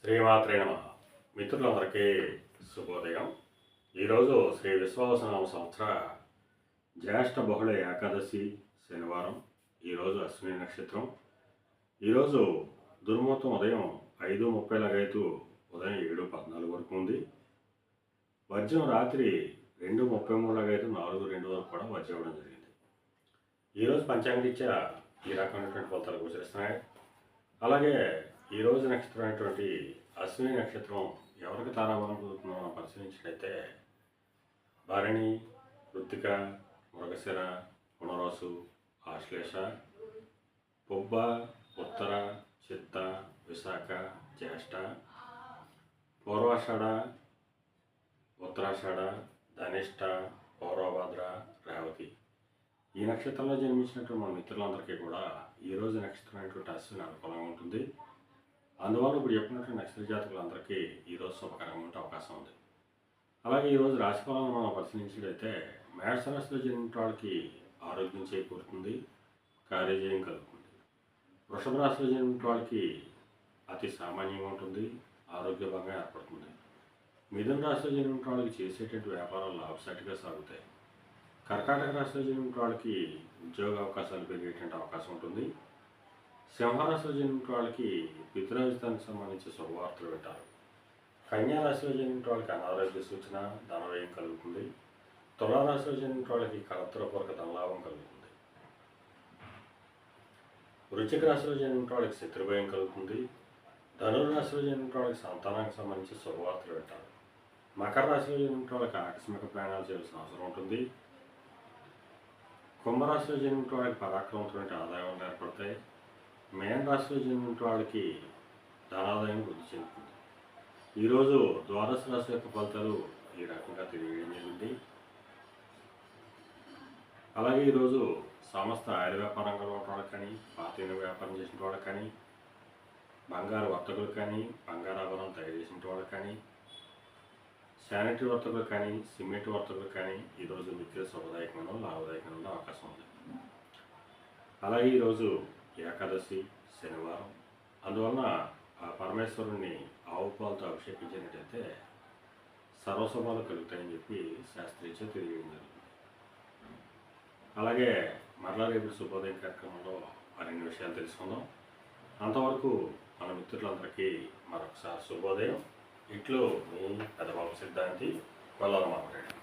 శ్రీమాత్రే నమః. మిత్రులందరికీ శుభోదయం. ఈరోజు శ్రీ విశ్వావసునామ సంవత్సర జ్యేష్ఠ బహుళ ఏకాదశి శనివారం. ఈరోజు అశ్విని నక్షత్రం. ఈరోజు దుర్ముహూర్తం ఉదయం 5:30 లాగైతూ ఉదయం 7:14 వరకు ఉంది. వర్జ్యం రాత్రి 2:33 లాగైతూ 4:02 వరకు కూడా వర్జ్యం ఇవ్వడం జరిగింది. ఈరోజు పంచాంగరీత్యా ఈ రకమైనటువంటి ఫలితాలు గోచరిస్తున్నాయి. అలాగే ఈరోజు నక్షత్రం అయినటువంటి అశ్విని నక్షత్రం ఎవరికి తారాబలం కుదురుతుందో మనం పరిశీలించినట్లయితే భరణి, కృత్తిక, మృగశిర, పునరాసు, ఆశ్లేష, పుబ్బ, ఉత్తర, చిత్త, విశాఖ, జ్యేష్ఠ, పూర్వాషాఢ, ఉత్తరాషాఢ, ధనిష్ట, పౌర్వభద్ర, రేవతి. ఈ నక్షత్రంలో జన్మించినటువంటి మన మిత్రులందరికీ కూడా ఈరోజు నక్షత్రం అయినటువంటి అశ్విని అనుకూలంగా ఉంటుంది. అందువల్ల ఇప్పుడు చెప్పినటువంటి నక్షత్ర జాతకులందరికీ ఈరోజు శుభకరంగా ఉండే అవకాశం ఉంది. అలాగే ఈరోజు రాశిఫలాలను మనం పరిశీలించినట్లయితే మేషరాశిలో జన్మించిన వాళ్ళకి ఆరోగ్యం చేకూరుతుంది, కార్యజయం కలుగుతుంది. వృషభ రాశిలో జన్మించిన వాళ్ళకి అతి సామాన్యంగా ఉంటుంది, ఆరోగ్యభంగా ఏర్పడుతుంది. మిథున రాశిలో జన్మించిన వాళ్ళకి చేసేటువంటి వ్యాపారాలు లాభసాటిగా సాగుతాయి. కర్కాటక రాశిలో జన్మించిన వాళ్ళకి ఉద్యోగ అవకాశాలు పెరిగేటువంటి అవకాశం ఉంటుంది. సింహరాశిలో జన్మించిన వాళ్ళకి పితృరాజధానికి సంబంధించి శుభవార్తలు వింటారు. కన్యా రాశిలో జన్మించిన వాళ్ళకి అనారోగ్య సూచన, ధనవ్యయం కలుగుతుంది. తులారాశిలో జన్మించిన వాళ్ళకి కలత్రపూర్వక ధనలాభం కలుగుతుంది. వృశ్చిక రాశిలో జన్మించిన వాళ్ళకి శత్రుభయం కలుగుతుంది. ధనుర్రాశిలో జన్మించిన వాళ్ళకి సంతానానికి సంబంధించి శుభవార్తలు వింటారు. మకర రాశిలో జన్మించిన వాళ్ళకి ఆకస్మిక ప్రయాణాలు చేయాల్సిన అవసరం ఉంటుంది. కుంభరాశిలో జన్మించిన వాళ్ళకి పరాక్రమంతో ఆదాయం ఏర్పడతాయి. మేన రాశిలో జన్మించిన వాళ్ళకి ధనాదాయం వృద్ధి చెందుతుంది. ఈరోజు ద్వాదశ రాశి యొక్క ఫలితాలు ఈ రకంగా తెలియజేయడం జరిగింది. అలాగే ఈరోజు సంస్థ ఆయుర వ్యాపారంగా ఉన్న వాళ్ళకి కానీ, పాత వ్యాపారం చేసిన వాళ్ళకి కానీ, బంగారు వర్తకులు కానీ, బంగారు ఆభరణం తయారు చేసిన వాళ్ళకి కానీ, శానిటరీ వర్తకులు కానీ, సిమెంట్ వర్తకులు కానీ ఈరోజు మిక్కిలి శుభదాయకమైన లాభదాయకమైన అవకాశం ఉంది. అలాగే ఈరోజు ఏకాదశి శనివారం. అందువలన ఆ పరమేశ్వరుణ్ణి ఆవు పాలతో అభిషేకించినట్టయితే సర్వశుభాలు కలుగుతాయని చెప్పి శాస్త్రీయ తెలియజేయడం జరుగుతుంది. అలాగే మరలా రేపు శుభోదయం కార్యక్రమంలో మరిన్ని విషయాలు తెలుసుకుందాం. అంతవరకు మన మిత్రులందరికీ మరొకసారి శుభోదయం. ఇట్లు మీ పెద్దబాబు సిద్ధాంతి వల్లరమారెడ్డి.